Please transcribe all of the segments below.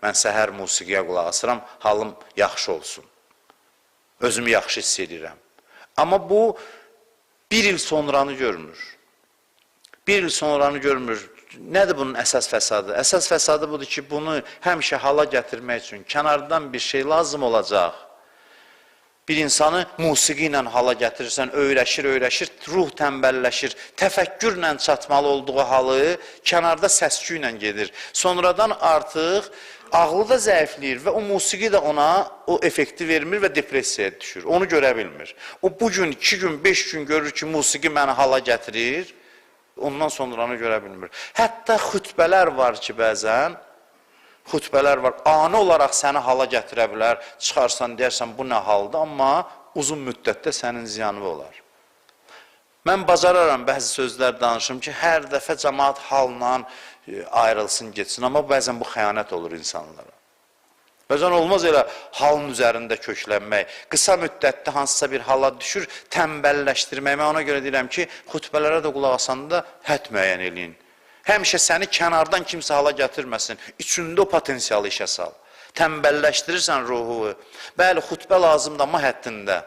mən səhər musiqiyə qulaq asıram, halım yaxşı olsun. Özümü yaxşı hiss edirəm. Amma bu, bir il sonranı görmür. Bir il sonranı görmür. Nədir bunun əsas fəsadı? Əsas fəsadı budur ki, bunu həmişə hala gətirmək üçün kənardan bir şey lazım olacaq. Bir insanı musiqi ilə hala gətirirsən, öyrəşir, ruh tənbəlləşir, təfəkkürlə çatmalı olduğu halı kənarda səskü ilə gedir. Sonradan artıq ağlı da zəifləyir və o musiqi də ona o effekti vermir və depressiyaya düşür. Onu görə bilmir. O bugün 2 gün, 5 gün görür ki, musiqi məni hala gətirir, ondan sonranı görə bilmir. Hətta xütbələr var ki, bəzən, xütbələr var, ani olaraq səni hala gətirə bilər, çıxarsan, deyərsən, bu nə haldır, amma uzun müddətdə sənin ziyanı olar. Mən bacararam bəzi sözlər danışım ki, hər dəfə cəmaat halla ayrılsın, geçsin, amma bəzən bu xəyanət olur insanlara. Bəzən olmaz elə halın üzərində köklənmək, qısa müddətdə hansısa bir hala düşür, tənbəlləşdirmək. Mən ona görə deyirəm ki, xütbələrə də qulaq asanda hədd müəyyən eləyin. Həmişə səni kənardan kimsə hala gətirməsin, içində o potensialı işə sal. Tənbəlləşdirirsən ruhu. Bəli, xütbə lazımdır, amma həddində.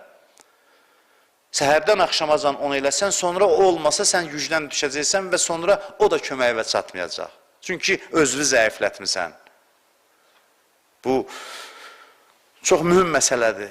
Səhərdən axşamacan onu eləsən, sonra o olmasa sən gücdən düşəcəksən və sonra o da köməyivə çatmayacaq. Çünki özünü zəiflətmirsən. Bu çox mühüm məsələdir.